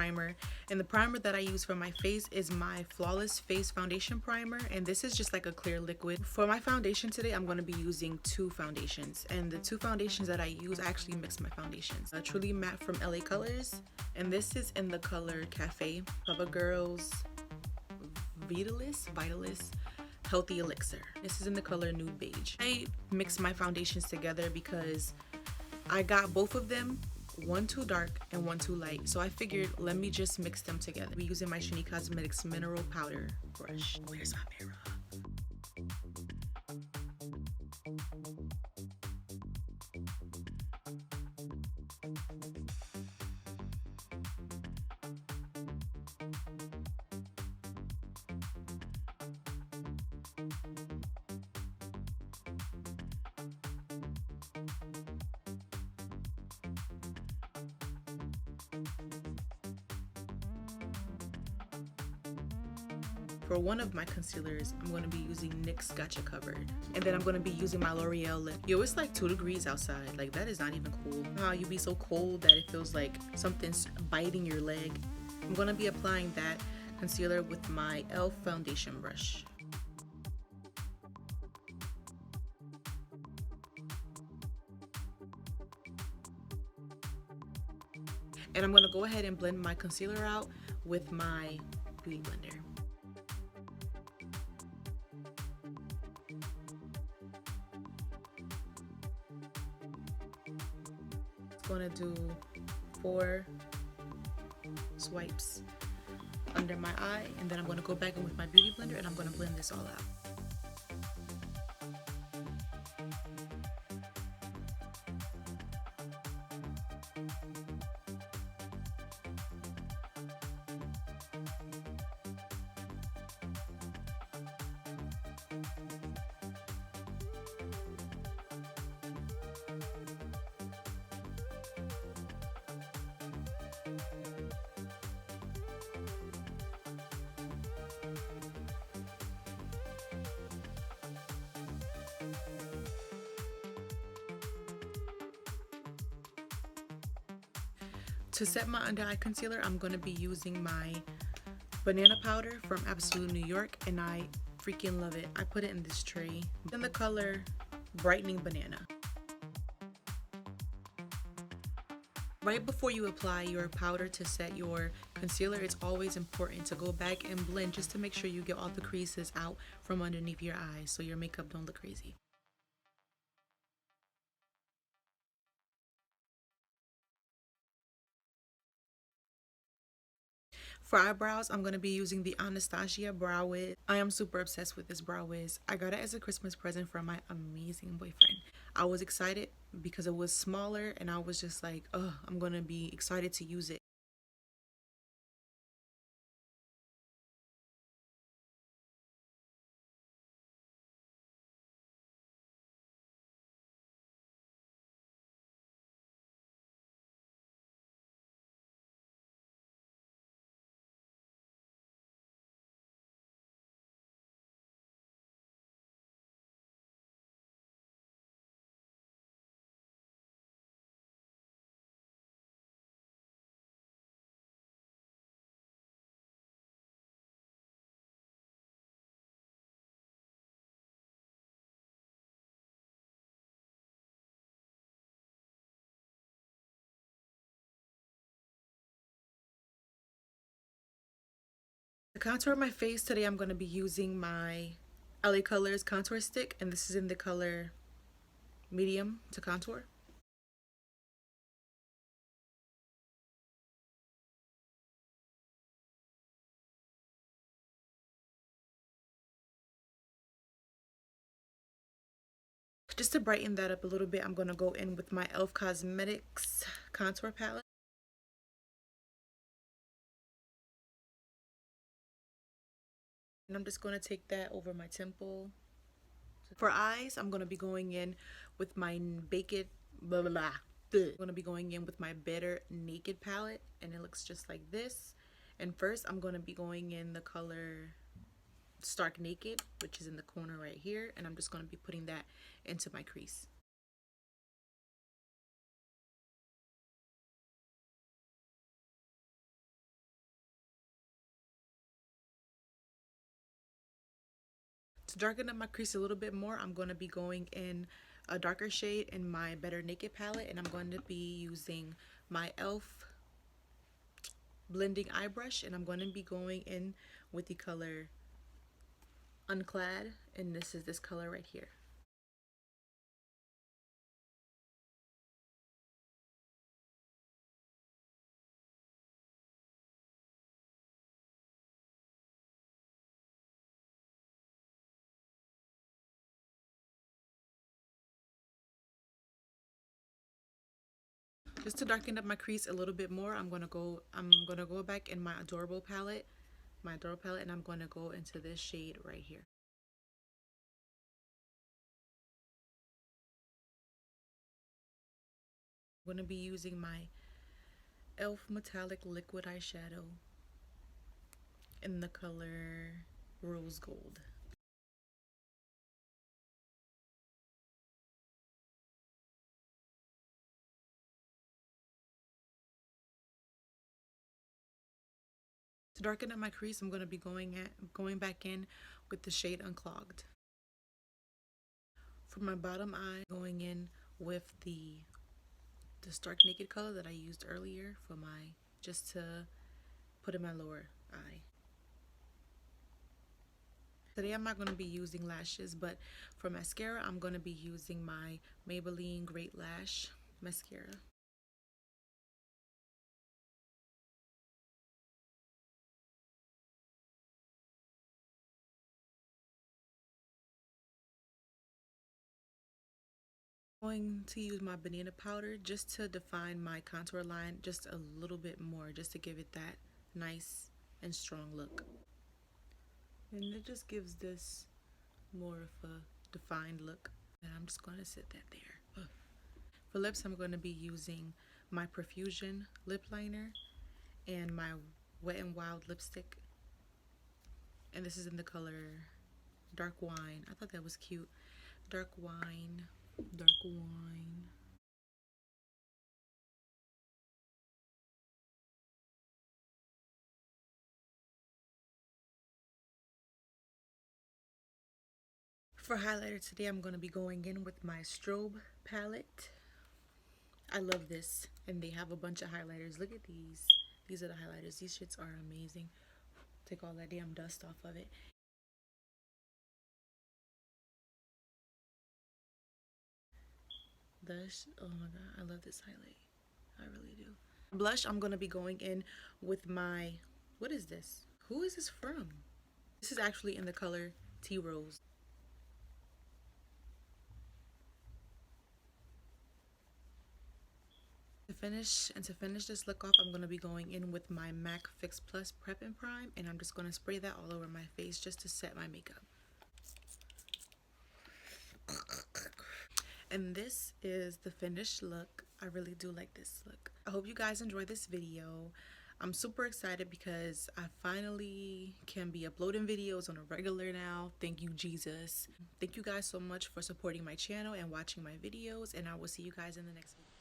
primer, and the primer that I use for my face is my Flawless Face Foundation Primer, and this is just like a clear liquid. For my foundation today, I'm going to be using two foundations, and the two foundations that I use, I actually mix my foundations. Truly Matte from LA Colors, and this is in the color Cafe. CoverGirl's Vitalis Healthy Elixir. This is in the color Nude Beige. I mix my foundations together because I got both of them, one too dark and one too light. So I figured, let me just mix them together. We're using my Shiny Cosmetics Mineral Powder brush. Where's my mirror? For one of my concealers, I'm going to be using NYX Gotcha Covered. And then I'm going to be using my L'Oreal lip. Yo, it's like 2 degrees outside. Like, that is not even cool. How you be so cold that it feels like something's biting your leg. I'm going to be applying that concealer with my e.l.f. foundation brush. And I'm going to go ahead and blend my concealer out with my Beauty Blender. Going to do 4 swipes under my eye, and then I'm going to go back in with my Beauty Blender and I'm going to blend this all out. To set my under eye concealer, I'm going to be using my banana powder from Absolute New York, and I freaking love it. I put it in this tray in the color Brightening Banana. Right before you apply your powder to set your concealer, it's always important to go back and blend just to make sure you get all the creases out from underneath your eyes so your makeup don't look crazy. For eyebrows, I'm going to be using the Anastasia Brow Wiz. I am super obsessed with this brow wiz. I got it as a Christmas present from my amazing boyfriend. I was excited because it was smaller, and I was just like, oh, I'm going to be excited to use it. To contour my face today, I'm going to be using my LA Colors contour stick, and this is in the color Medium to contour. Just to brighten that up a little bit, I'm going to go in with my e.l.f. Cosmetics contour palette. And I'm just going to take that over my temple. For eyes, I'm going to be going in with my Baked blah blah blah. I'm going to be going in with my Better Naked palette, and it looks just like this. And first, I'm going to be going in the color Stark Naked, which is in the corner right here, and I'm just going to be putting that into my crease. To darken up my crease a little bit more, I'm going to be going in a darker shade in my Better Naked palette, and I'm going to be using my e.l.f. blending eye brush, and I'm going to be going in with the color Unclad, and this is this color right here. Just to darken up my crease a little bit more, I'm gonna go back in my Adorable palette, and I'm gonna go into this shade right here. I'm gonna be using my e.l.f. metallic liquid eyeshadow in the color Rose Gold. To darken up my crease, I'm going to be going back in with the shade Unclogged. For my bottom eye, going in with the Stark Naked color that I used earlier for my, just to put in my lower eye. Today I'm not going to be using lashes, but for mascara I'm going to be using my Maybelline Great Lash mascara. I'm going to use my banana powder just to define my contour line just a little bit more, just to give it that nice and strong look. And it just gives this more of a defined look. And I'm just going to set that there. Ugh. For lips, I'm going to be using my Profusion lip liner and my Wet n Wild lipstick. And this is in the color Dark Wine. I thought that was cute. Dark Wine. Dark Wine. For highlighter today, I'm going to be going in with my Strobe palette. I love this, and they have a bunch of highlighters. Look at these. These are the highlighters. These shits are amazing. Take all that damn dust off of it. Oh my god, I love this highlight. I really do. Blush, I'm going to be going in with my, what is this? Who is this from? This is actually in the color Tea Rose. To finish this look off, I'm going to be going in with my MAC Fix Plus Prep and Prime, and I'm just going to spray that all over my face just to set my makeup. And this is the finished look. I really do like this look. I hope you guys enjoyed this video. I'm super excited because I finally can be uploading videos on a regular now. Thank you, Jesus. Thank you guys so much for supporting my channel and watching my videos, and I will see you guys in the next video.